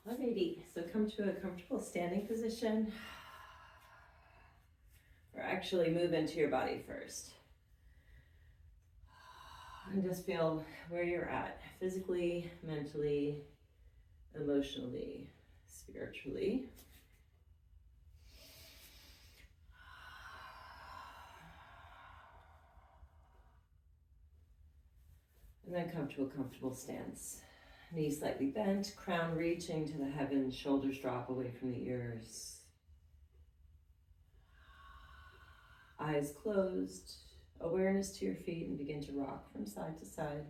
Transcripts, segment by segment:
Alrighty, so come to a comfortable standing position, or actually move into your body first. And just feel where you're at, physically, mentally, emotionally, spiritually. And then come to a comfortable stance. Knees slightly bent, crown reaching to the heavens, shoulders drop away from the ears. Eyes closed, awareness to your feet, and begin to rock from side to side.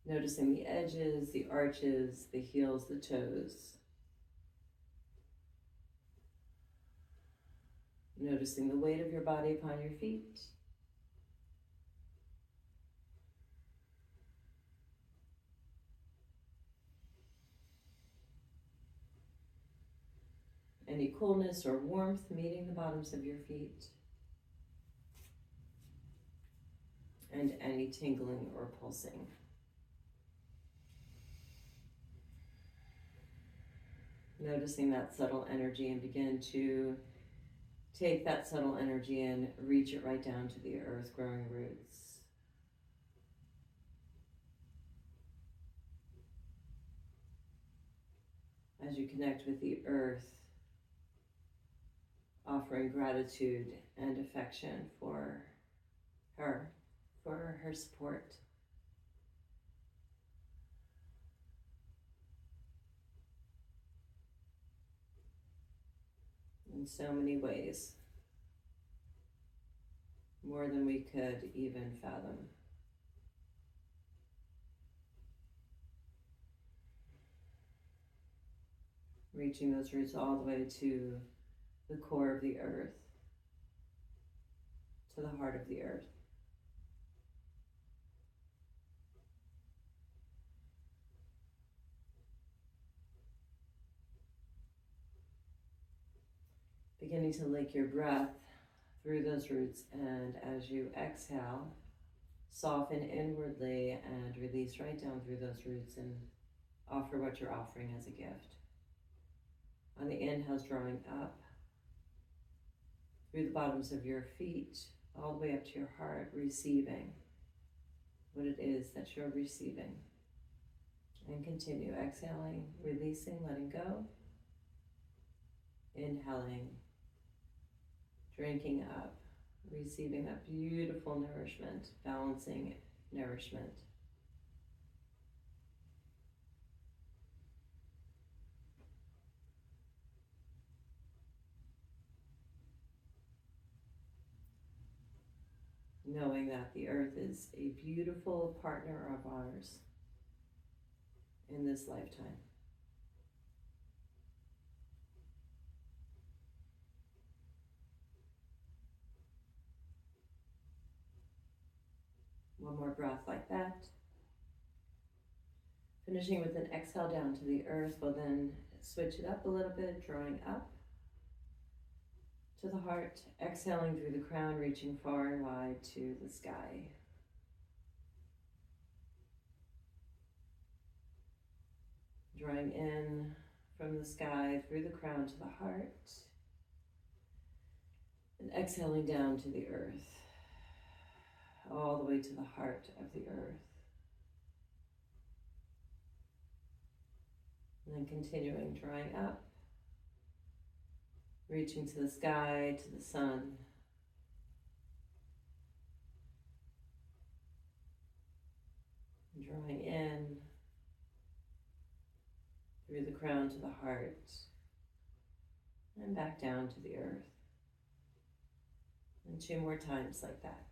Noticing the edges, the arches, the heels, the toes. Noticing the weight of your body upon your feet. Any coolness or warmth meeting the bottoms of your feet. And any tingling or pulsing. Noticing that subtle energy and begin to take that subtle energy and reach it right down to the earth, growing roots. As you connect with the earth, offering gratitude and affection for her support. In so many ways, more than we could even fathom. Reaching those roots all the way to the core of the earth, to the heart of the earth. Beginning to link your breath through those roots, and as you exhale, soften inwardly and release right down through those roots and offer what you're offering as a gift. On the inhales, drawing up through the bottoms of your feet, all the way up to your heart, receiving what it is that you're receiving. And continue exhaling, releasing, letting go. Inhaling, drinking up, receiving that beautiful nourishment, balancing nourishment. Knowing that the earth is a beautiful partner of ours in this lifetime. One more breath like that. Finishing with an exhale down to the earth, we'll then switch it up a little bit, drawing up to the heart, exhaling through the crown, reaching far and wide to the sky. Drawing in from the sky through the crown to the heart, and exhaling down to the earth, all the way to the heart of the earth. And then continuing, drawing up, reaching to the sky, to the sun. Drawing in through the crown to the heart, and back down to the earth. And 2 more times like that.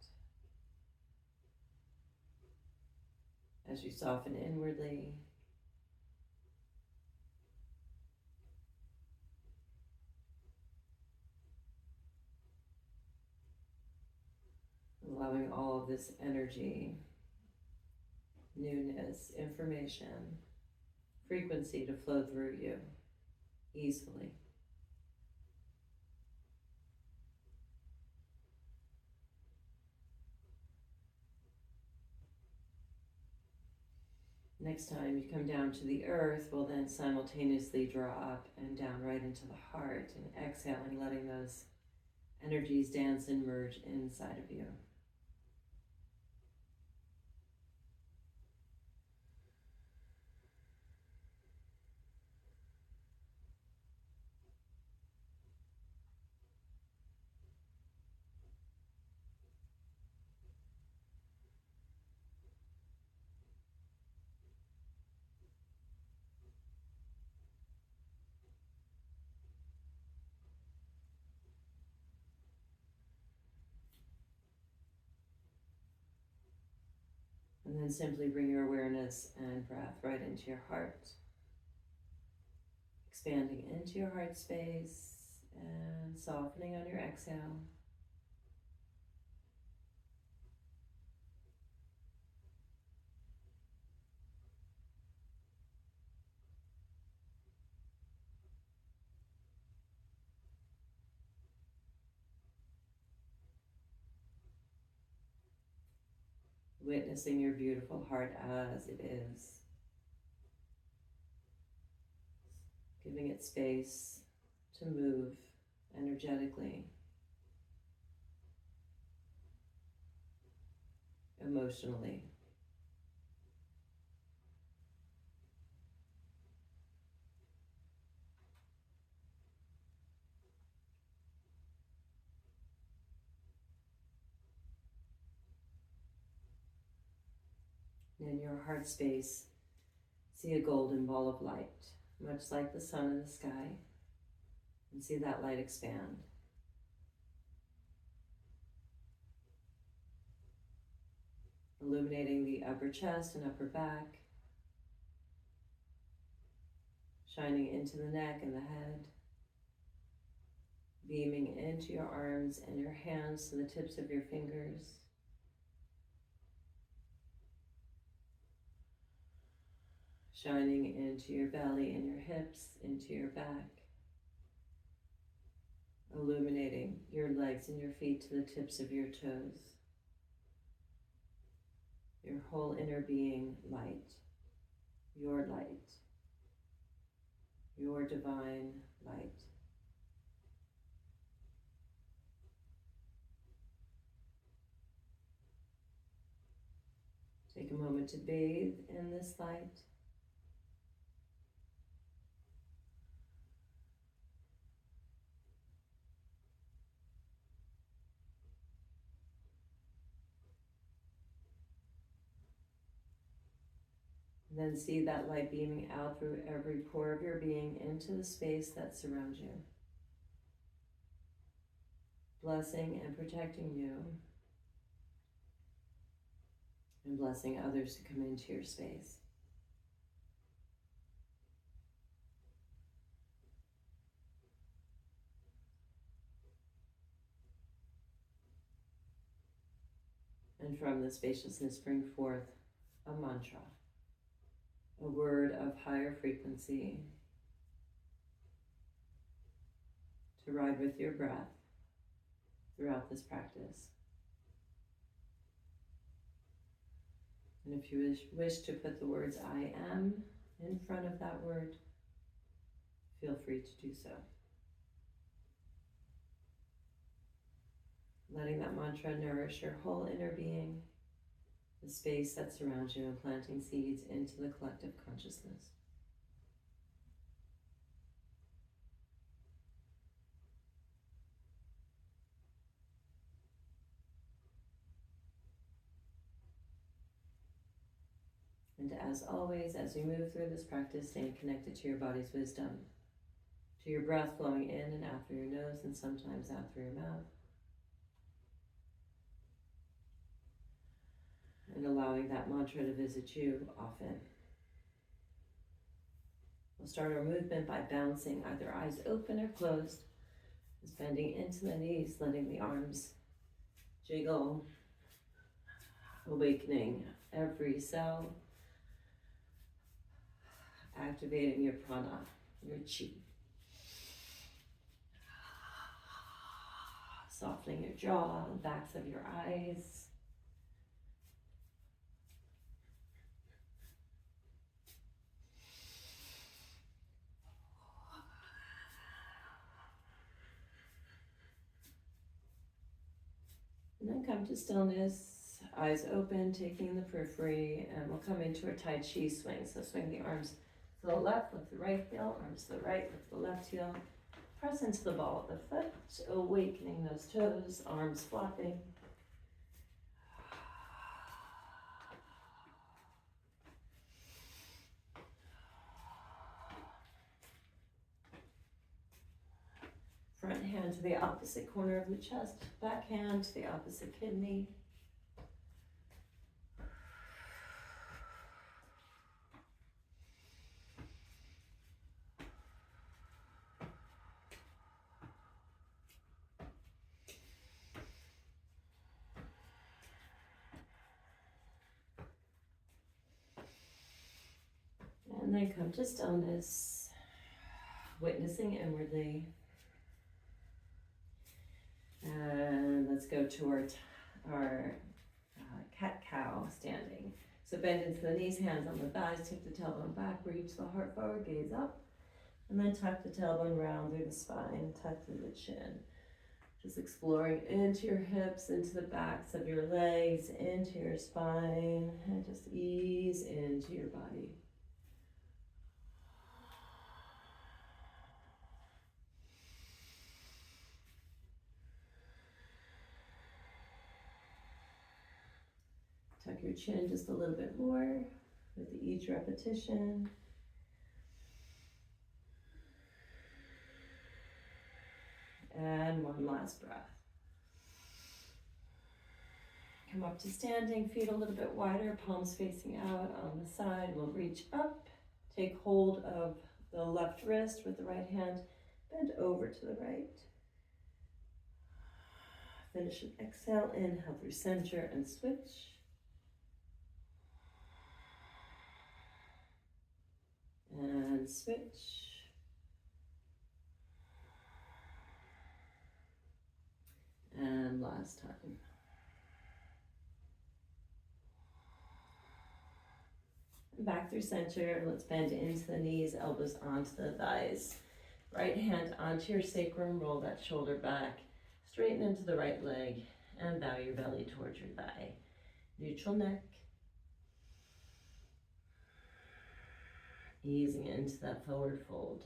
As you soften inwardly, allowing all of this energy, newness, information, frequency to flow through you easily. Next time you come down to the earth, we'll then simultaneously draw up and down right into the heart, and exhaling, letting those energies dance and merge inside of you. And then simply bring your awareness and breath right into your heart. Expanding into your heart space and softening on your exhale. Witnessing your beautiful heart as it is. Giving it space to move energetically, emotionally. In your heart space, see a golden ball of light, much like the sun in the sky, and see that light expand. Illuminating the upper chest and upper back, shining into the neck and the head, beaming into your arms and your hands to the tips of your fingers. Shining into your belly and your hips, into your back. Illuminating your legs and your feet to the tips of your toes. Your whole inner being light. Your light. Your divine light. Take a moment to bathe in this light. Then see that light beaming out through every pore of your being into the space that surrounds you. Blessing and protecting you. And blessing others to come into your space. And from the spaciousness bring forth a mantra. A word of higher frequency to ride with your breath throughout this practice. And if you wish to put the words I am in front of that word, feel free to do so. Letting that mantra nourish your whole inner being, the space that surrounds you, and planting seeds into the collective consciousness. And as always, as we move through this practice, staying connected to your body's wisdom, to your breath flowing in and out through your nose and sometimes out through your mouth. And allowing that mantra to visit you often. We'll start our movement by bouncing, either eyes open or closed, just bending into the knees, letting the arms jiggle, awakening every cell, activating your prana, your chi. Softening your jaw, the backs of your eyes. And then come to stillness, eyes open, taking the periphery, and we'll come into a Tai Chi swing. So swing the arms to the left, lift the right heel, arms to the right, lift the left heel. Press into the ball of the foot, awakening those toes, arms flopping. Front hand to the opposite corner of the chest, back hand to the opposite kidney. And then come to stillness, witnessing inwardly. And let's go to our cat-cow standing. So bend into the knees, hands on the thighs, tip the tailbone back, reach the heart forward, gaze up. And then tuck the tailbone round through the spine, tuck through the chin. Just exploring into your hips, into the backs of your legs, into your spine, and just ease into your body. Tuck your chin just a little bit more with each repetition. And one last breath. Come up to standing, feet a little bit wider, palms facing out on the side. We'll reach up, take hold of the left wrist with the right hand, bend over to the right. Finish an exhale, inhale through center and switch. And switch. And last time. Back through center, let's bend into the knees, elbows onto the thighs. Right hand onto your sacrum, roll that shoulder back, straighten into the right leg, and bow your belly towards your thigh. Neutral neck. Easing into that forward fold.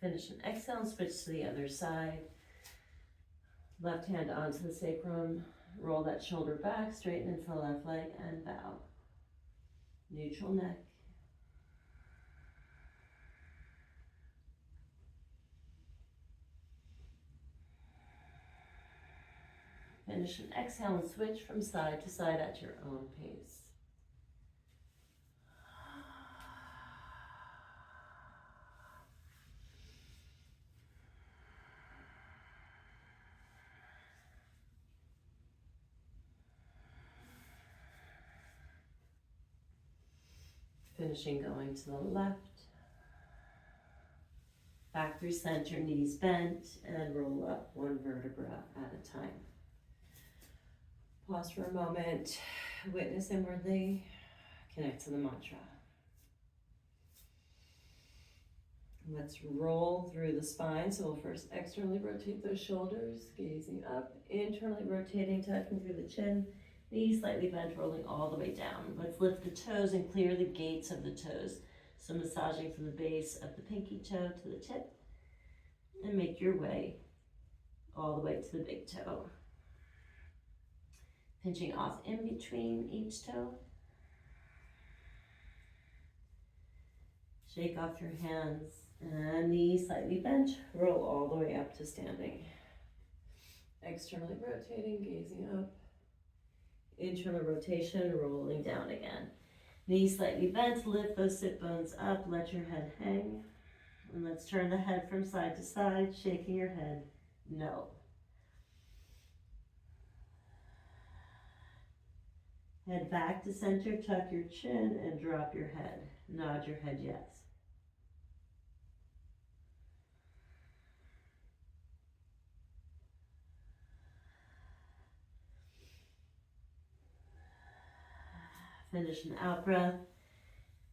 Finish an exhale and switch to the other side. Left hand onto the sacrum, roll that shoulder back, straighten into the left leg, and bow. Neutral neck. Finish an exhale and switch from side to side at your own pace. Finishing going to the left. Back through center, knees bent, and roll up one vertebra at a time. Pause for a moment, witness inwardly, connect to the mantra. Let's roll through the spine. So we'll first externally rotate those shoulders, gazing up, internally rotating, tucking through the chin, knees slightly bent, rolling all the way down. Let's lift the toes and clear the gates of the toes. So massaging from the base of the pinky toe to the tip, and make your way all the way to the big toe. Pinching off in between each toe. Shake off your hands and knees slightly bent. Roll all the way up to standing. Externally rotating, gazing up. Internal rotation, rolling down again. Knees slightly bent, lift those sit bones up, let your head hang. And let's turn the head from side to side, shaking your head, no. Head back to center, tuck your chin and drop your head. Nod your head yes. Finish an out breath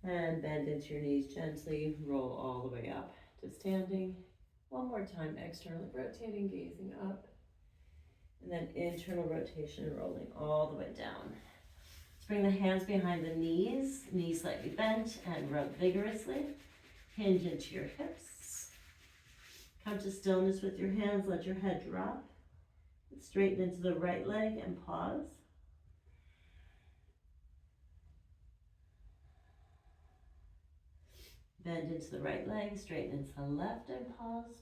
and bend into your knees gently, roll all the way up to standing. One more time, externally rotating, gazing up. And then internal rotation, rolling all the way down. Let's bring the hands behind the knees slightly bent, and rub vigorously. Hinge into your hips. Come to stillness with your hands, let your head drop. Straighten into the right leg and pause. Bend into the right leg, straighten into the left and pause.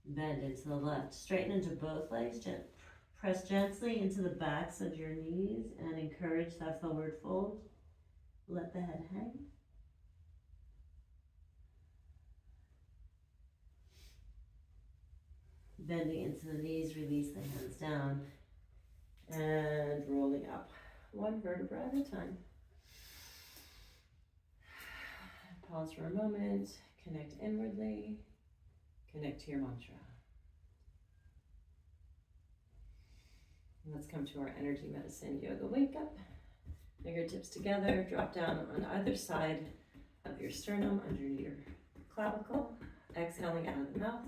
Bend into the left, straighten into both legs, press gently into the backs of your knees and encourage that forward fold. Let the head hang. Bending into the knees, release the hands down and rolling up, one vertebra at a time. Pause for a moment, connect inwardly, connect to your mantra. And let's come to our energy medicine yoga wake up. Fingertips together, drop down on either side of your sternum under your clavicle, exhaling out of the mouth.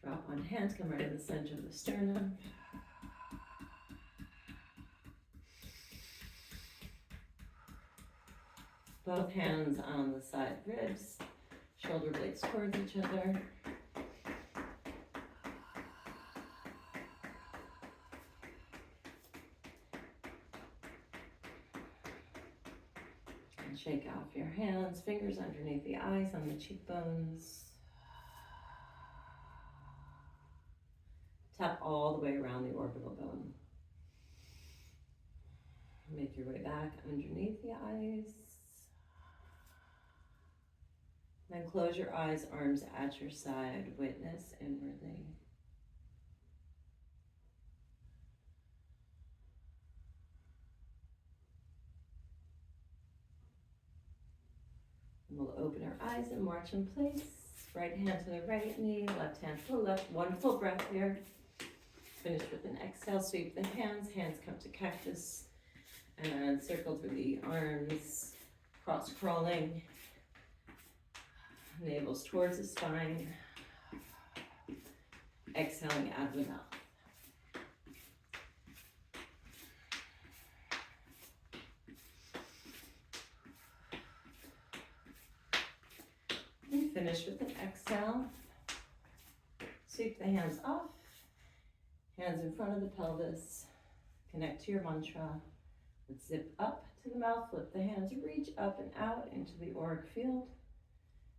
Drop one hand, come right in the center of the sternum. Both hands on the side ribs, shoulder blades towards each other. And shake off your hands, fingers underneath the eyes, on the cheekbones. Tap all the way around the orbital bone. Make your way back underneath the eyes. Then close your eyes, arms at your side, witness inwardly. And we'll open our eyes and march in place. Right hand to the right knee, left hand to the left. One full breath here. Finish with an exhale, sweep the hands. Hands come to cactus and circle through the arms, cross crawling. Navel's towards the spine. Exhaling out of the mouth. And finish with an exhale. Sweep the hands off. Hands in front of the pelvis. Connect to your mantra. Let's zip up to the mouth. Flip the hands, reach up and out into the auric field.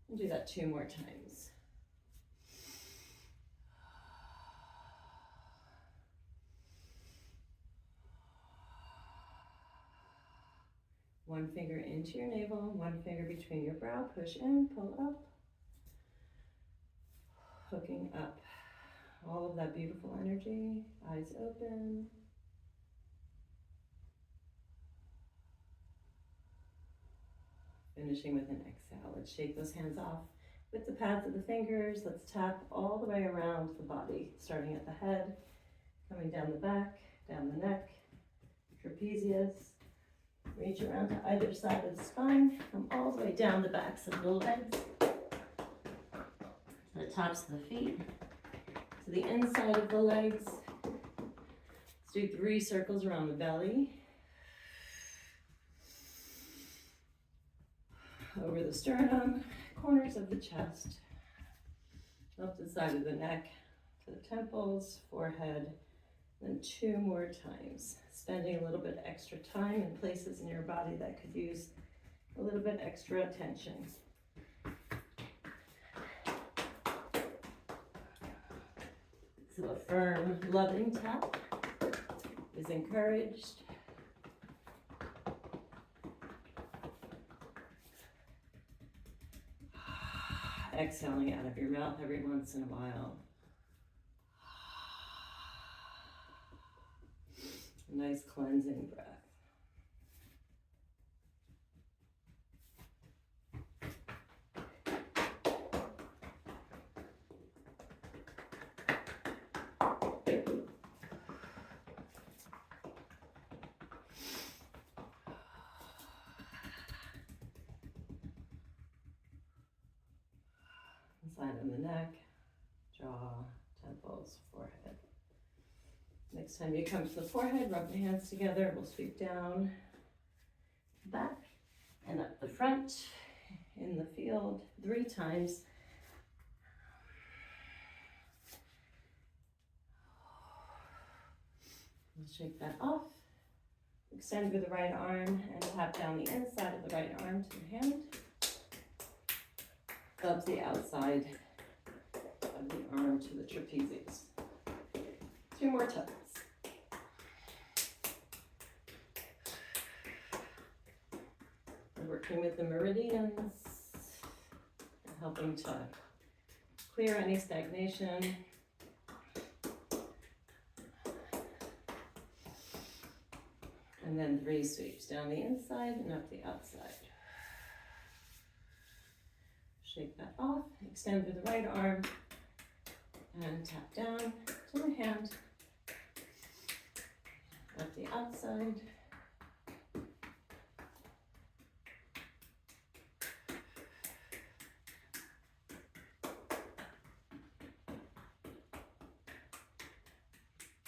And do that 2 more times. One finger into your navel, one finger between your brow. Push in, pull up. Hooking up all of that beautiful energy. Eyes open. Finishing with an exhale. Let's shake those hands off with the pads of the fingers. Let's tap all the way around the body, starting at the head, coming down the back, down the neck, trapezius. Reach around to either side of the spine, come all the way down the backs of the legs, to the tops of the feet, to the inside of the legs. Let's do 3 circles around the belly. Over the sternum, corners of the chest, up the side of the neck, to the temples, forehead, then 2 more times. Spending a little bit extra time in places in your body that could use a little bit extra attention. So a firm, loving tap is encouraged. Exhaling out of your mouth every once in a while. A nice cleansing breath. Next time you come to the forehead, rub the hands together. We'll sweep down, back, and up the front in the field 3 times. We'll shake that off. Extend through the right arm and tap down the inside of the right arm to the hand. Up the outside of the arm to the trapezius. 2 more times. We're working with the meridians, helping to clear any stagnation. And then 3 sweeps down the inside and up the outside. Shake that off, extend through the right arm, and tap down to the hand, up the outside.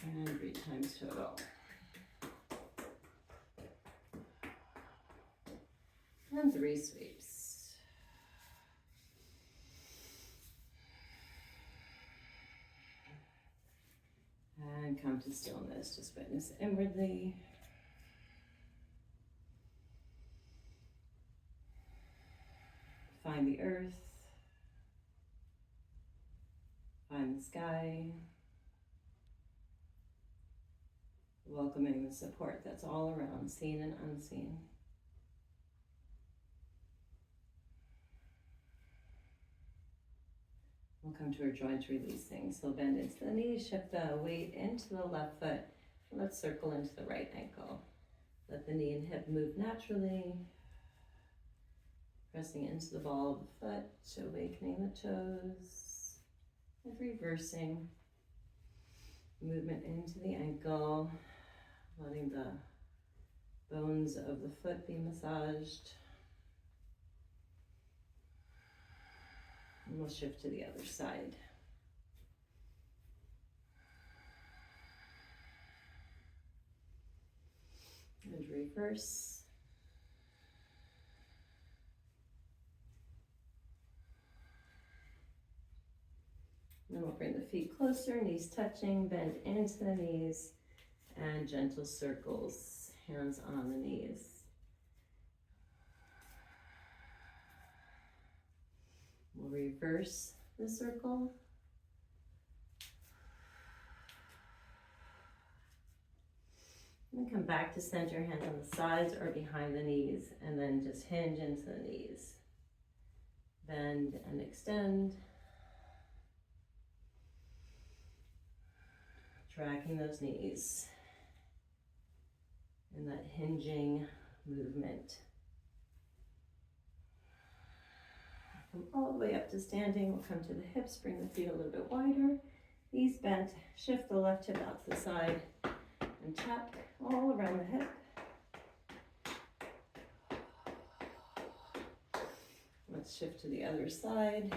And 3 times total. And 3 sweeps. And come to stillness. Just witness inwardly. Find the earth. Find the sky. Welcoming the support that's all around, seen and unseen. We'll come to our joint releasing. So bend into the knees, shift the weight into the left foot. Let's circle into the right ankle. Let the knee and hip move naturally. Pressing into the ball of the foot, awakening the toes. And reversing. Movement into the ankle. Letting the bones of the foot be massaged. And we'll shift to the other side. And reverse. Then we'll bring the feet closer, knees touching, bend into the knees, and gentle circles, hands on the knees. We'll reverse the circle. And come back to center, hands on the sides or behind the knees, and then just hinge into the knees. Bend and extend. Tracking those knees in that hinging movement. Come all the way up to standing. We'll come to the hips, bring the feet a little bit wider. Knees bent, shift the left hip out to the side and tap all around the hip. Let's shift to the other side.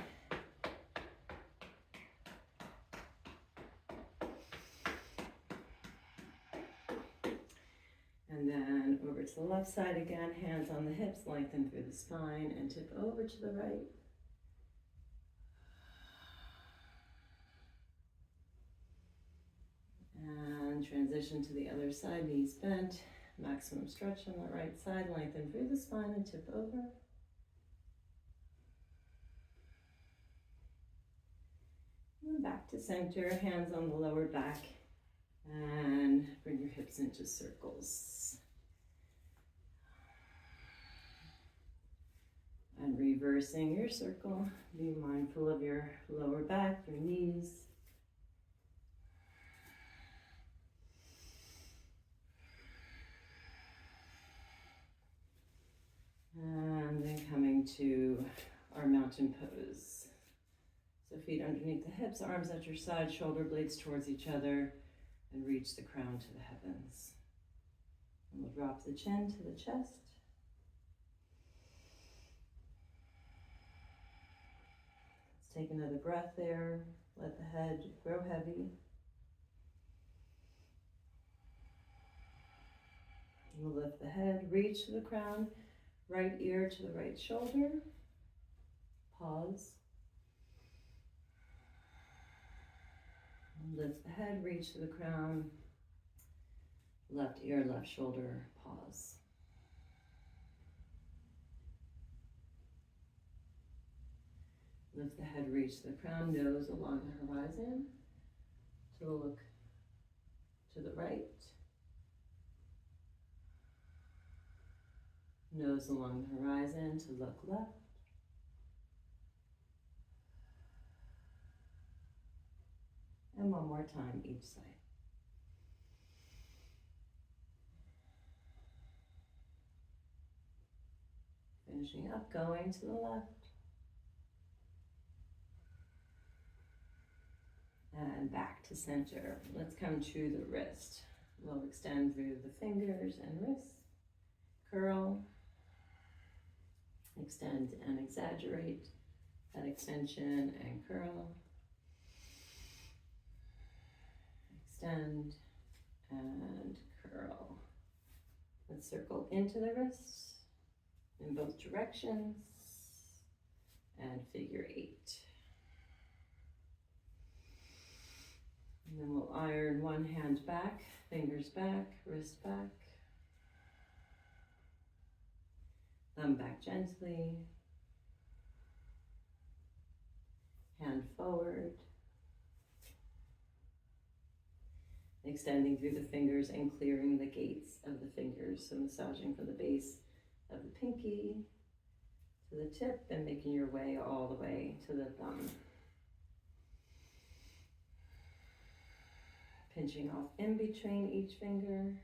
And then over to the left side again, hands on the hips, lengthen through the spine and tip over to the right. And transition to the other side, knees bent, maximum stretch on the right side, lengthen through the spine and tip over. And back to center, hands on the lower back, and bring your hips into circles. And reversing your circle, be mindful of your lower back, your knees. And then coming to our mountain pose. So feet underneath the hips, arms at your side, shoulder blades towards each other, and reach the crown to the heavens. And we'll drop the chin to the chest. Let's take another breath there. Let the head grow heavy. the head, reach to the crown, right ear to the right shoulder. Pause. Lift the head, reach to the crown, left ear, left shoulder, pause. Lift the head, reach to the crown, nose along the horizon, to look to the right. Nose along the horizon to look left. And one more time each side. Finishing up, going to the left. And back to center. Let's come to the wrist. We'll extend through the fingers and wrists. Curl. Extend and exaggerate that extension and curl. Extend and curl. Let's circle into the wrists in both directions and figure 8. And then we'll iron one hand back, fingers back, wrist back. Thumb back gently. Hand forward. Extending through the fingers and clearing the gates of the fingers. So massaging from the base of the pinky to the tip and making your way all the way to the thumb. Pinching off in between each finger.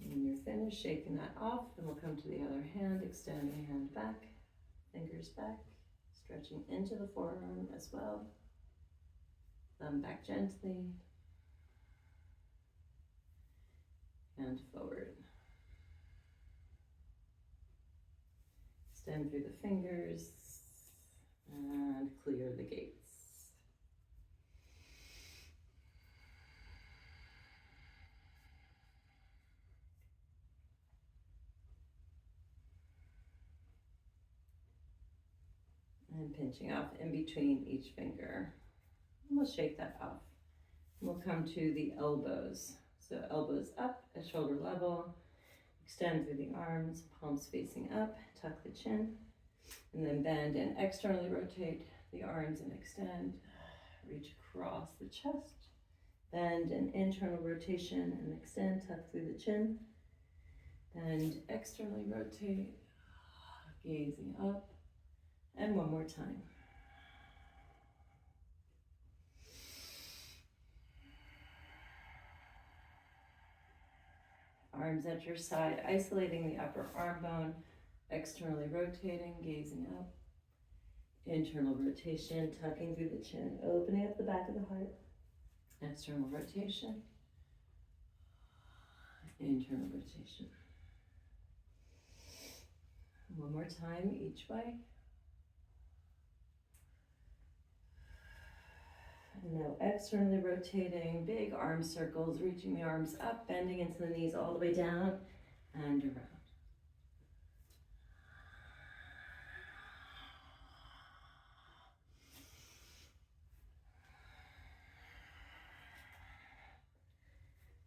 When you're finished shaking that off, then we'll come to the other hand, extending hand back, fingers back, stretching into the forearm as well. Thumb back gently. Hand forward. Extend through the fingers and clear the gates. And pinching off in between each finger. And we'll shake that off. We'll come to the elbows. So elbows up at shoulder level. Extend through the arms, palms facing up, tuck the chin. And then bend and externally rotate the arms and extend. Reach across the chest. Bend and internal rotation and extend, tuck through the chin. Bend, externally rotate, gazing up. And one more time. Arms at your side, isolating the upper arm bone, externally rotating, gazing up. Internal rotation, tucking through the chin, opening up the back of the heart. External rotation. Internal rotation. One more time each way. And now externally rotating, big arm circles, reaching the arms up, bending into the knees all the way down and around.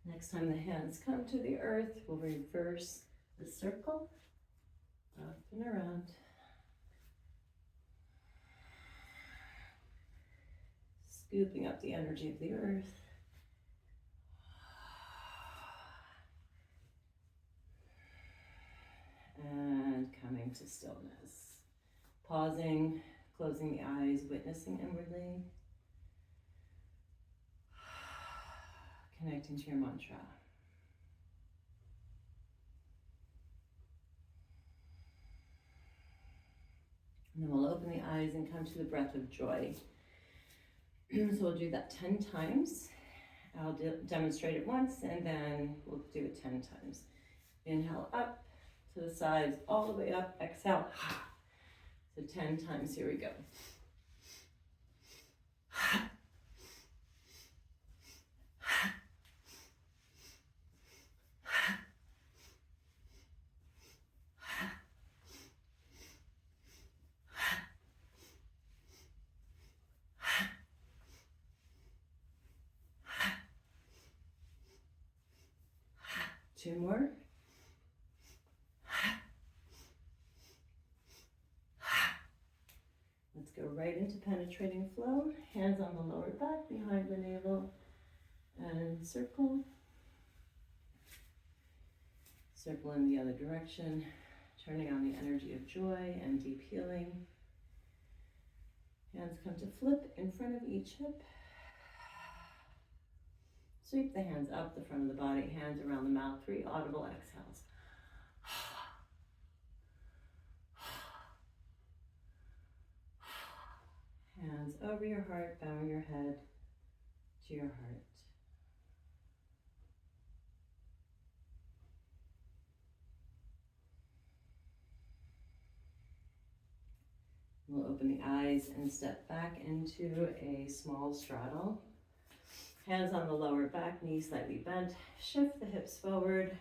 Next time the hands come to the earth, we'll reverse the circle, up and around. Scooping up the energy of the earth. And coming to stillness. Pausing, closing the eyes, witnessing inwardly. Connecting to your mantra. And then we'll open the eyes and come to the breath of joy. So we'll do that 10 times. I'll demonstrate it once and then we'll do it 10 times. Inhale up to the sides, all the way up. Exhale. So 10 times, here we go. 2 more. Let's go right into penetrating flow. Hands on the lower back, behind the navel, and circle. Circle in the other direction, turning on the energy of joy and deep healing. Hands come to flip in front of each hip. Sweep the hands up the front of the body, hands around the mouth, 3 audible exhales. Hands over your heart, bowing your head to your heart. We'll open the eyes and step back into a small straddle. Hands on the lower back, knees slightly bent. Shift the hips forward.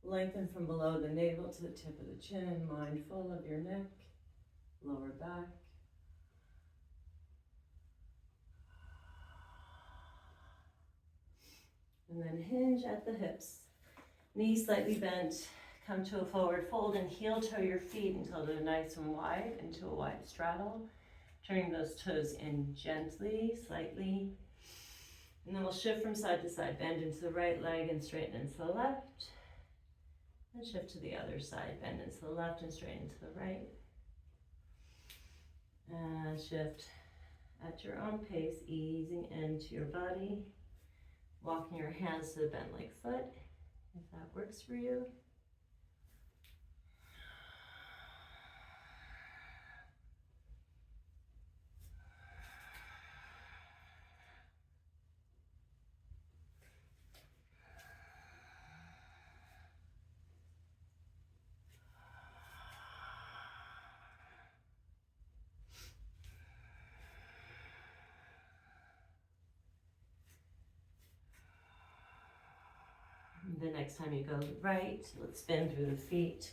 Lengthen from below the navel to the tip of the chin, mindful of your neck, lower back. And then hinge at the hips. Knees slightly bent. Come to a forward fold and heel toe your feet until they're nice and wide, into a wide straddle. Turning those toes in gently, slightly. And then we'll shift from side to side. Bend into the right leg and straighten into the left. And shift to the other side. Bend into the left and straighten into the right. And shift at your own pace, easing into your body. Walking your hands to the bent leg foot, if that works for you. The next time you go right, let's spin through the feet.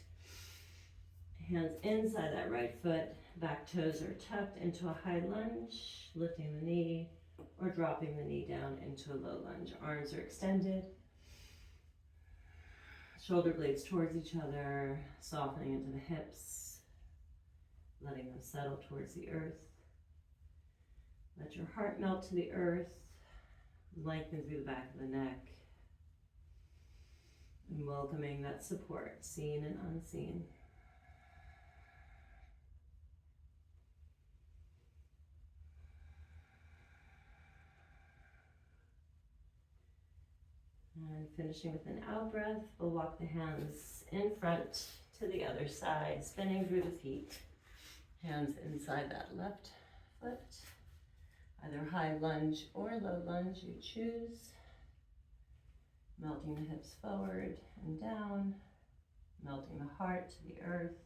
Hands inside that right foot, back toes are tucked into a high lunge, lifting the knee or dropping the knee down into a low lunge. Arms are extended. Shoulder blades towards each other, softening into the hips, letting them settle towards the earth. Let your heart melt to the earth, lengthen through the back of the neck. And welcoming that support, seen and unseen. And finishing with an out breath, we'll walk the hands in front to the other side, spinning through the feet. Hands inside that left foot, either high lunge or low lunge, you choose. Melting the hips forward and down, melting the heart to the earth,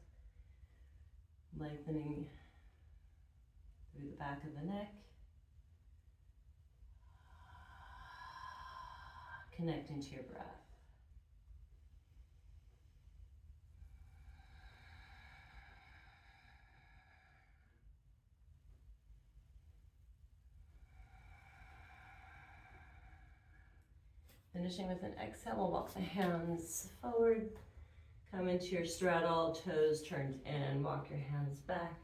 lengthening through the back of the neck, connecting to your breath. Finishing with an exhale, we'll walk the hands forward, come into your straddle, toes turned in, walk your hands back.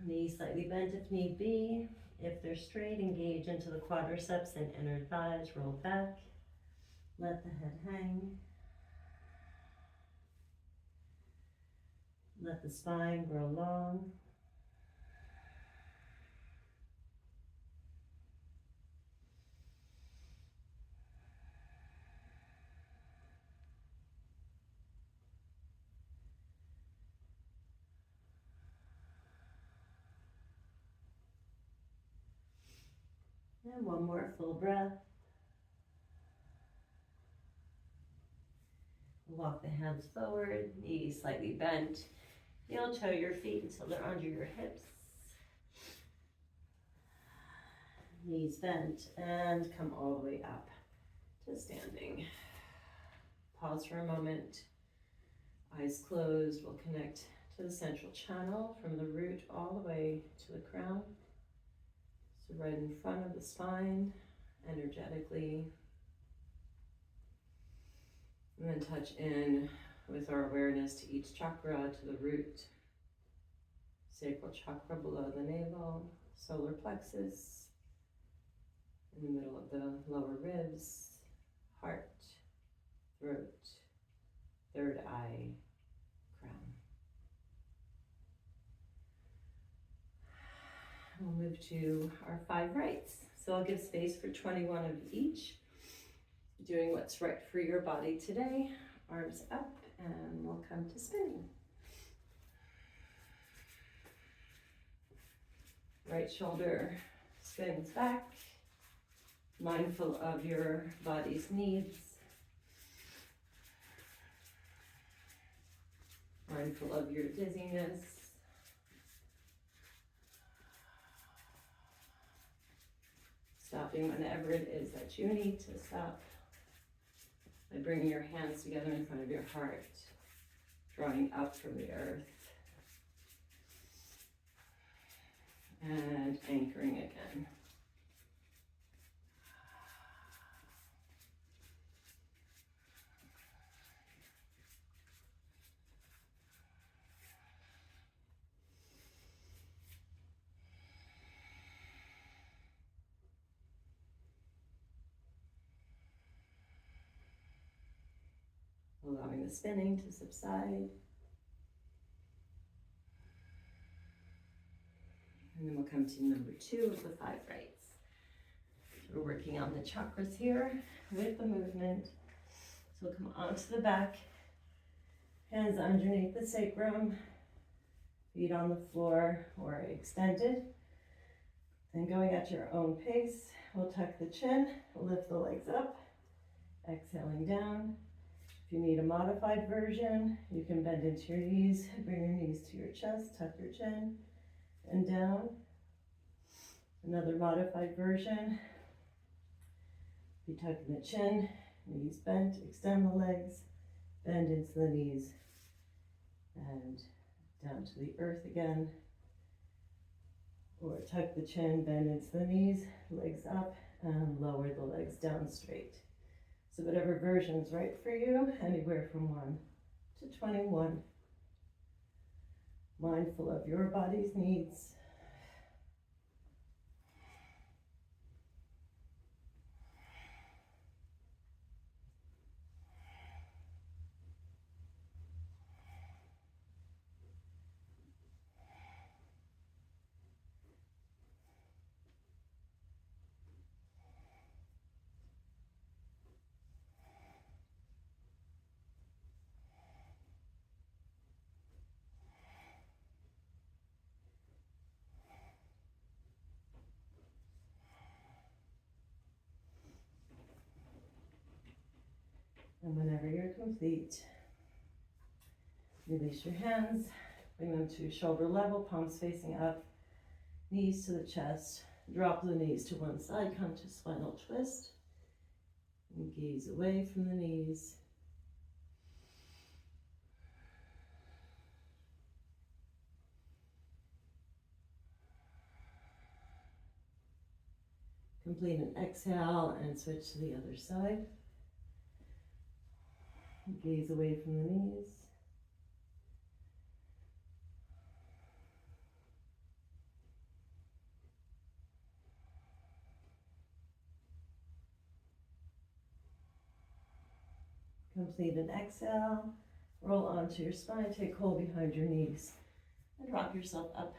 Knees slightly bent if need be. If they're straight, engage into the quadriceps and inner thighs, roll back. Let the head hang. Let the spine grow long. And one more full breath. Walk the hands forward, knees slightly bent. Heel toe your feet until they're under your hips. Knees bent and come all the way up to standing. Pause for a moment. Eyes closed. We'll connect to the central channel from the root all the way to the crown. So right in front of the spine, energetically. And then touch in with our awareness to each chakra, to the root, sacral chakra below the navel, solar plexus, in the middle of the lower ribs, heart, throat, third eye, crown. We'll move to our 5 rites. So I'll give space for 21 of each, doing what's right for your body today. Arms up, and we'll come to spinning. Right shoulder spins back, mindful of your body's needs, mindful of your dizziness, stopping whenever it is that you need to stop by bringing your hands together in front of your heart, drawing up from the earth, and anchoring again. Allowing the spinning to subside. And then we'll come to number 2 of the 5 rites. We're working on the chakras here with the movement. So we'll come onto the back, hands underneath the sacrum, feet on the floor or extended. Then going at your own pace, we'll tuck the chin, lift the legs up, exhaling down. If you need a modified version, you can bend into your knees, bring your knees to your chest, tuck your chin, and down. Another modified version, you tuck in the chin, knees bent, extend the legs, bend into the knees, and down to the earth again. Or tuck the chin, bend into the knees, legs up, and lower the legs down straight. So whatever version is right for you, anywhere from 1 to 21. Mindful of your body's needs. And whenever you're complete, release your hands, bring them to shoulder level, palms facing up, knees to the chest, drop the knees to one side, come to spinal twist, and gaze away from the knees. Complete an exhale and switch to the other side. Gaze away from the knees. Complete an exhale. Roll onto your spine, take hold behind your knees, and rock yourself up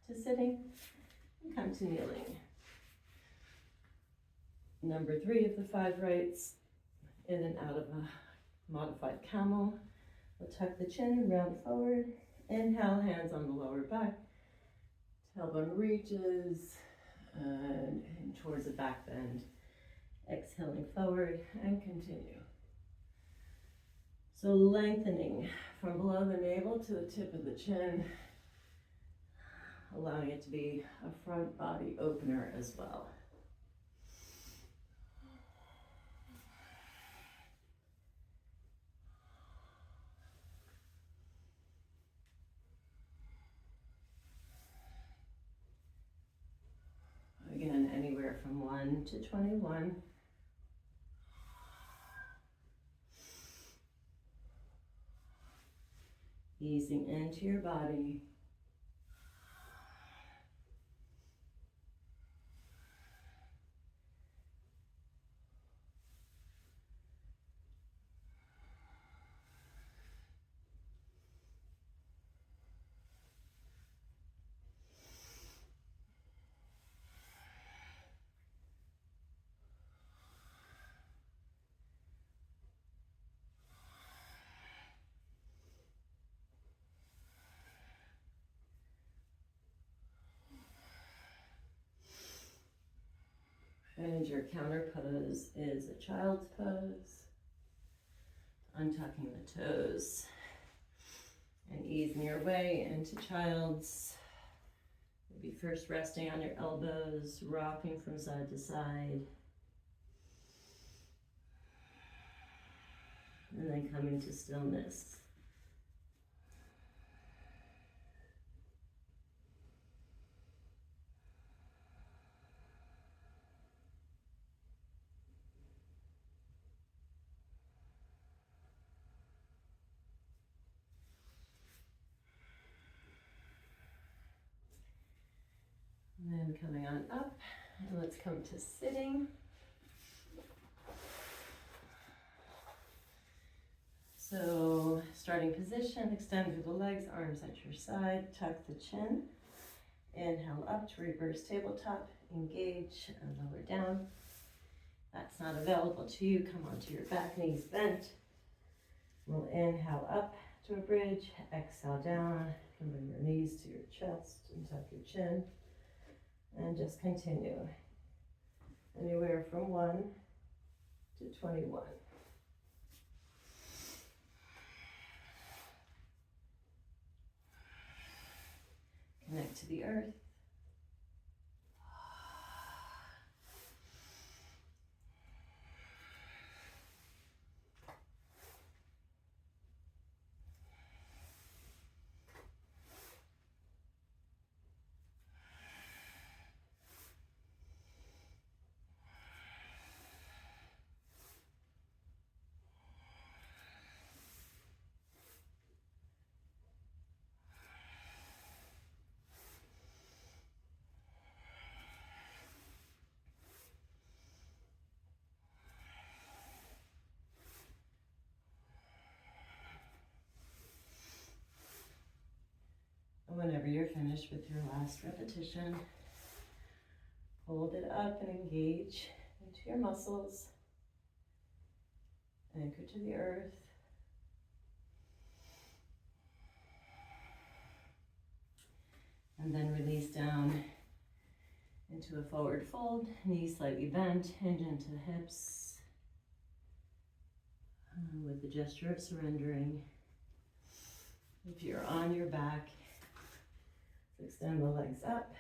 to sitting and come to kneeling. Number 3 of the 5 rites, in and out of a modified camel. We'll tuck the chin, round forward. Inhale, hands on the lower back. Tailbone reaches and in towards the back bend. Exhaling forward and continue. So lengthening from below the navel to the tip of the chin, allowing it to be a front body opener as well. Again, anywhere from 1 to 21. Easing into your body. And your counter pose is a child's pose. Untucking the toes and easing your way into child's. Maybe first resting on your elbows, rocking from side to side. And then coming to stillness. And then coming on up, and let's come to sitting. So, starting position, extend through the legs, arms at your side, tuck the chin. Inhale up to reverse tabletop, engage and lower down. If that's not available to you, come onto your back, knees bent. We'll inhale up to a bridge, exhale down. You can bring your knees to your chest and tuck your chin. And just continue. Anywhere from 1 to 21. Connect to the earth. Whenever you're finished with your last repetition, hold it up and engage into your muscles. Anchor to the earth. And then release down into a forward fold, knees slightly bent, hinge into the hips. With the gesture of surrendering. If you're on your back, extend the legs up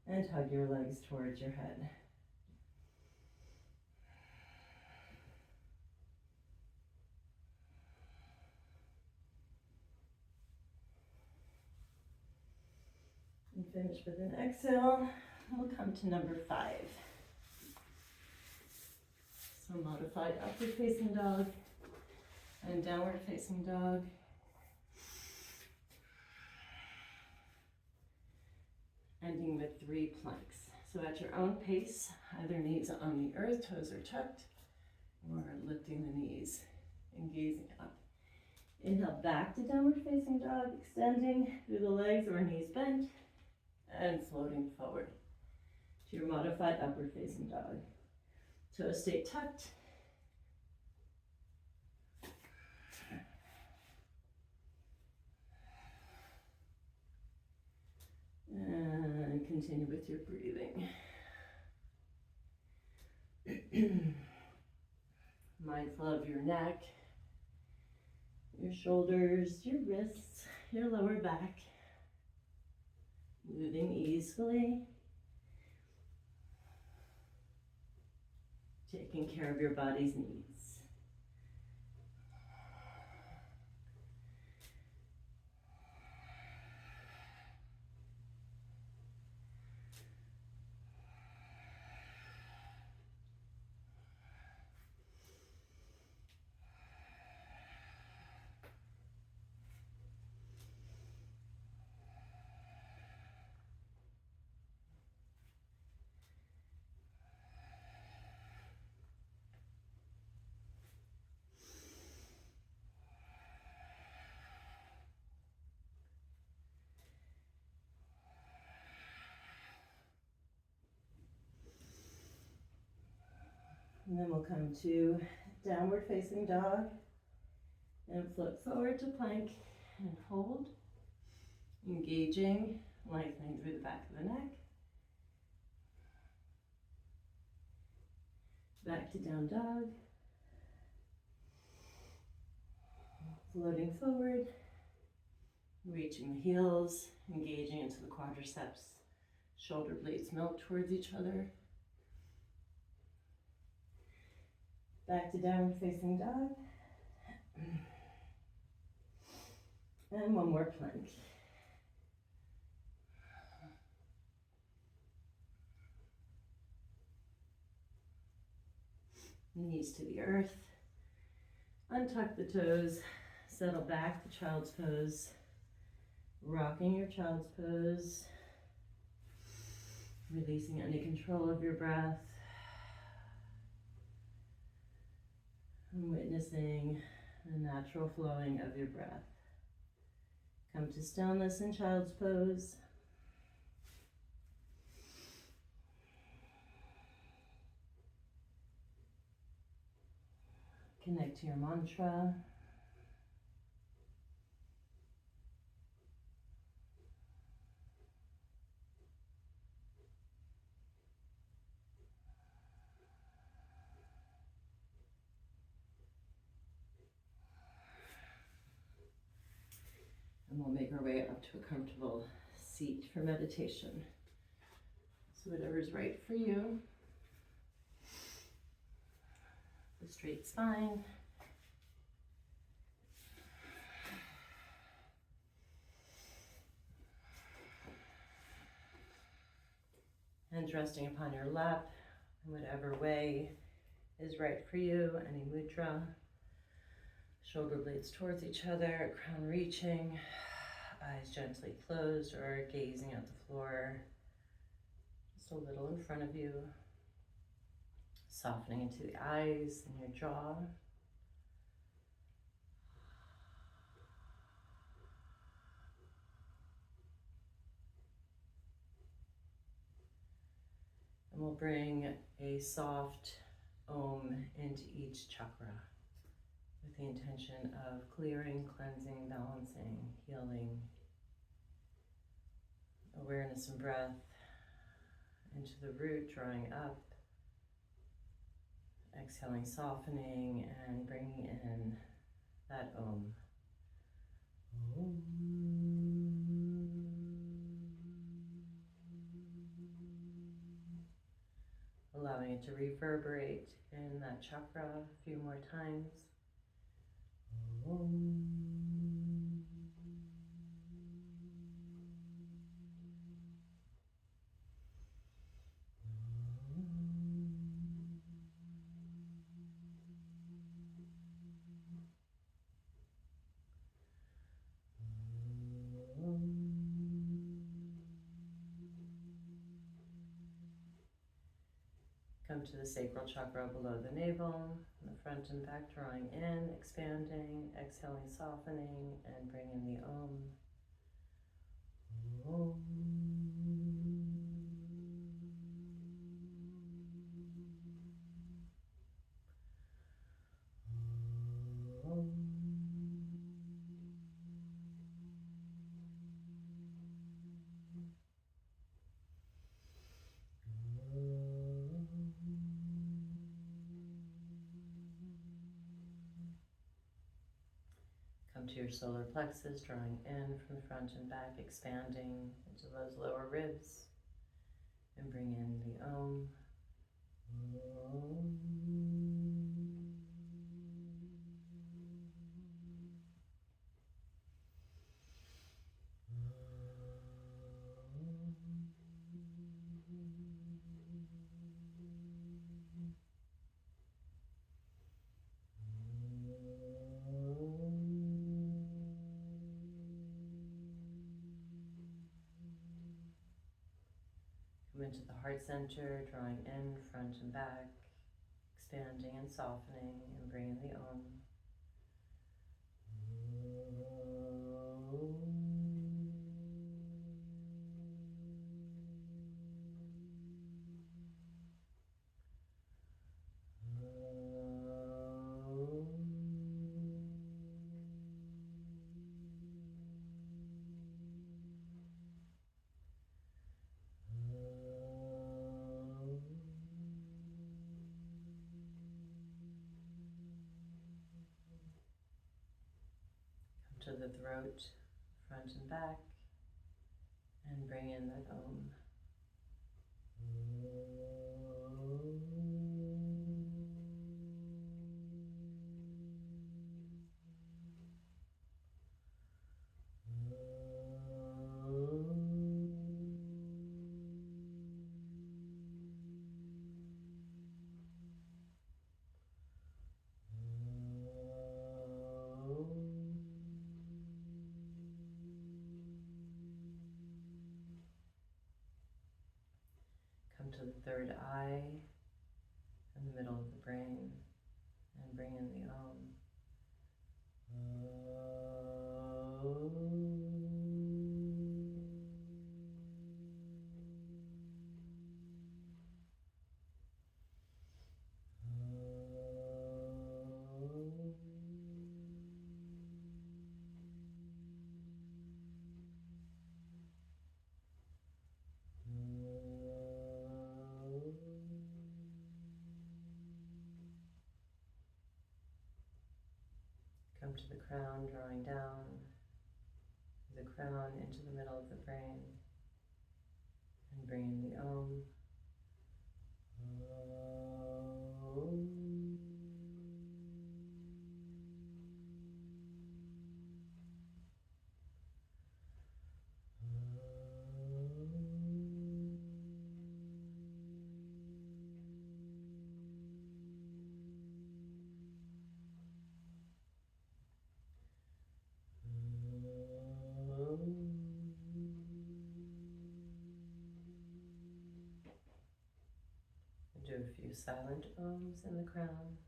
and hug your legs towards your head. And finish with an exhale. We'll come to number 5. So modified upward facing dog and downward facing dog. Ending with 3 planks. So at your own pace, either knees on the earth, toes are tucked, or lifting the knees and gazing up. Inhale back to downward facing dog, extending through the legs or knees bent, and floating forward to your modified upward facing dog. Toes stay tucked. And continue with your breathing. Mindful of your neck, your shoulders, your wrists, your lower back. Moving easefully. Taking care of your body's needs. And then we'll come to downward facing dog and flip forward to plank and hold, engaging, lengthening through the back of the neck. Back to down dog, floating forward, reaching the heels, engaging into the quadriceps, shoulder blades melt towards each other. Back to downward facing dog. And one more plank. Knees to the earth. Untuck the toes. Settle back to child's pose. Rocking your child's pose. Releasing any control of your breath. And witnessing the natural flowing of your breath. Come to stillness in child's pose. Connect to your mantra. And we'll make our way up to a comfortable seat for meditation. So whatever's right for you. A straight spine. Hands resting upon your lap in whatever way is right for you, any mudra. Shoulder blades towards each other, crown reaching, eyes gently closed or gazing at the floor, just a little in front of you. Softening into the eyes and your jaw. And we'll bring a soft Om into each chakra with the intention of clearing, cleansing, balancing, healing. Awareness and breath into the root, drawing up. Exhaling, softening, and bringing in that Om. Om. Allowing it to reverberate in that chakra a few more times. Om. Come to the sacral chakra below the navel, the front and back, drawing in, expanding, exhaling, softening, and bring in the Om. Om. Om. Come to your solar plexus, drawing in from the front and back, expanding into those lower ribs, and bring in the Om. Om. Come into the heart center, drawing in front and back, expanding and softening, and bring in the Om. Om. the throat, front and back, and bring in that Om. Come to the third eye in the middle of the brain and bring in the Om. Come to the crown, drawing down the crown into the middle of the brain and bring in the Om. Do a few silent Oms in the crown.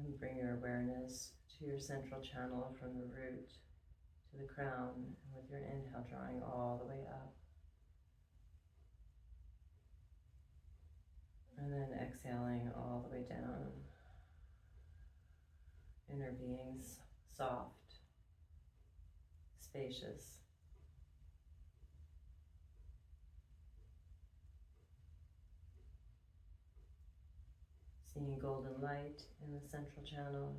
And bring your awareness to your central channel from the root to the crown, and with your inhale drawing all the way up. And then exhaling all the way down. Inner beings, soft, spacious. Seeing golden light in the central channel.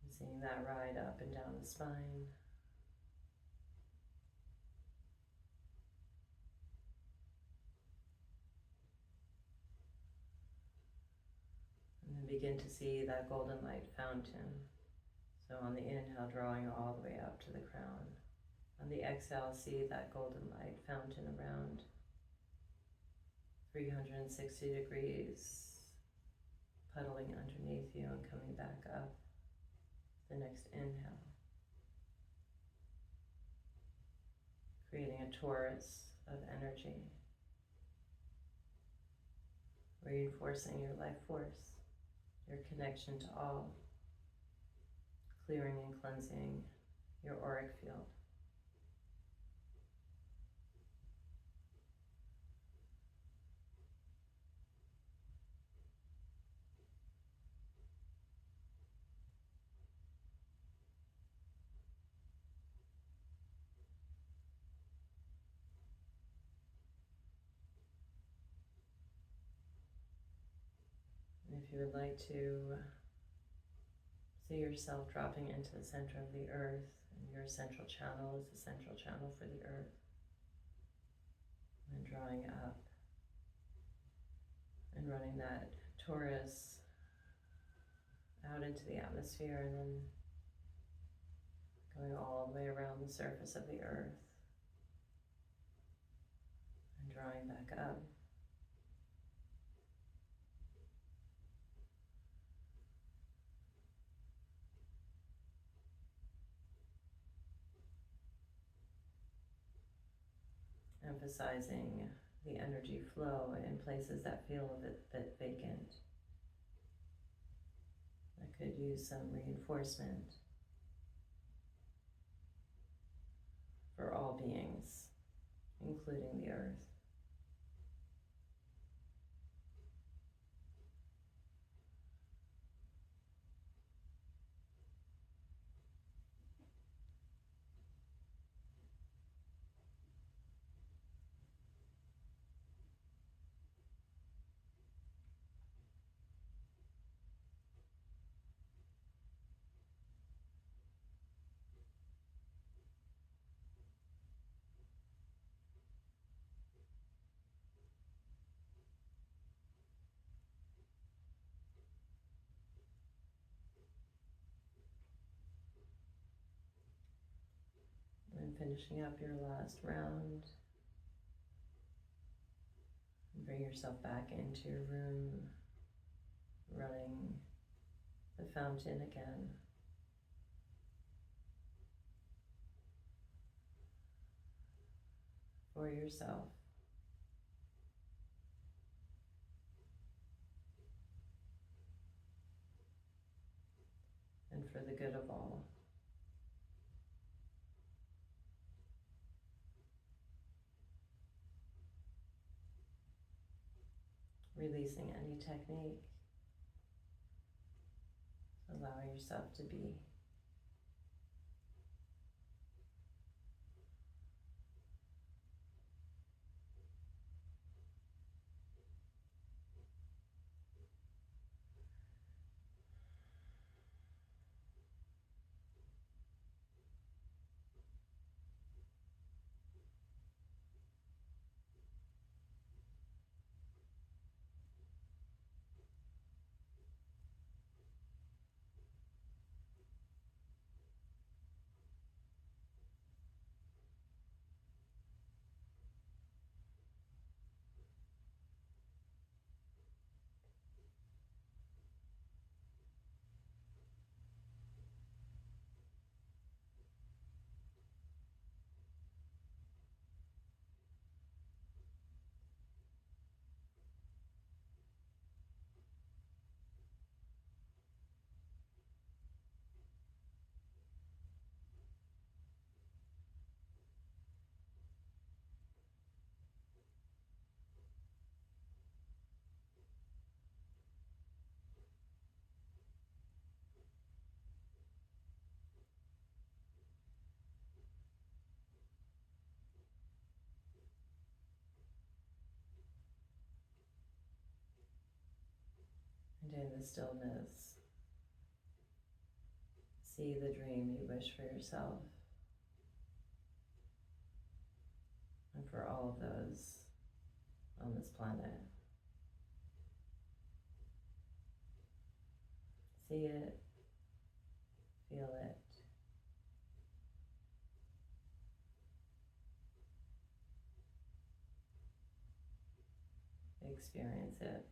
And seeing that ride up and down the spine. And then begin to see that golden light fountain. So on the inhale, drawing all the way up to the crown. On the exhale, see that golden light fountain around 360 degrees, puddling underneath you and coming back up. The next inhale. Creating a torus of energy. Reinforcing your life force, your connection to all. Clearing and cleansing your auric field. And if you would like to see yourself dropping into the center of the earth, and your central channel is the central channel for the earth, and drawing up and running that torus out into the atmosphere, and then going all the way around the surface of the earth and drawing back up. And emphasizing the energy flow in places that feel a bit vacant, that could use some reinforcement for all beings, including the earth. And finishing up your last round, bring yourself back into your room, running the fountain again. For yourself. And for the good of all. Releasing any technique, allowing yourself to be. And in the stillness, see the dream you wish for yourself and for all of those on this planet. See it, feel it, experience it.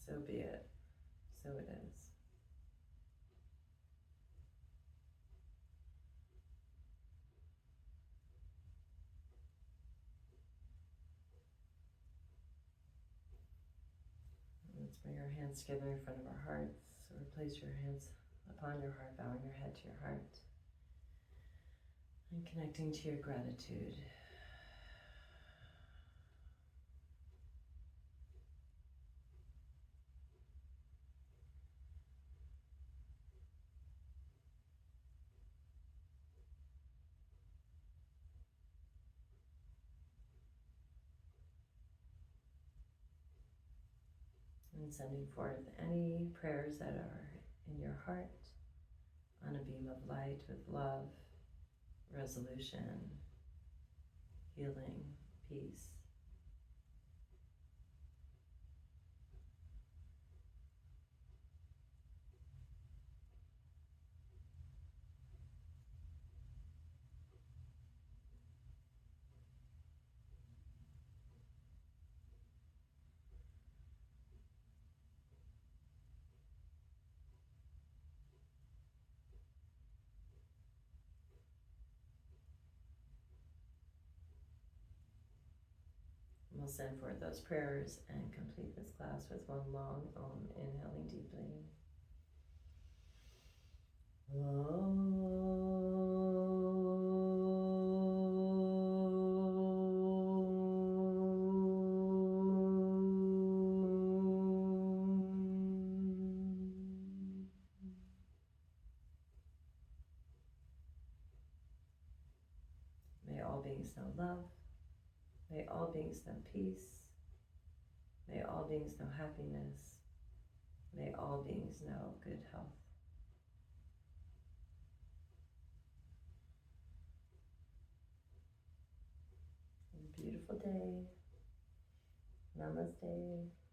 So be it. So it is. Let's bring our hands together in front of our hearts, or place your hands upon your heart, bowing your head to your heart, and connecting to your gratitude And sending forth any prayers that are in your heart on a beam of light with love, resolution, healing, peace. We'll send forth those prayers and complete this class with one long Om, inhaling deeply. May all beings know love. May all beings know peace. May all beings know happiness. May all beings know good health. Have a beautiful day. Namaste.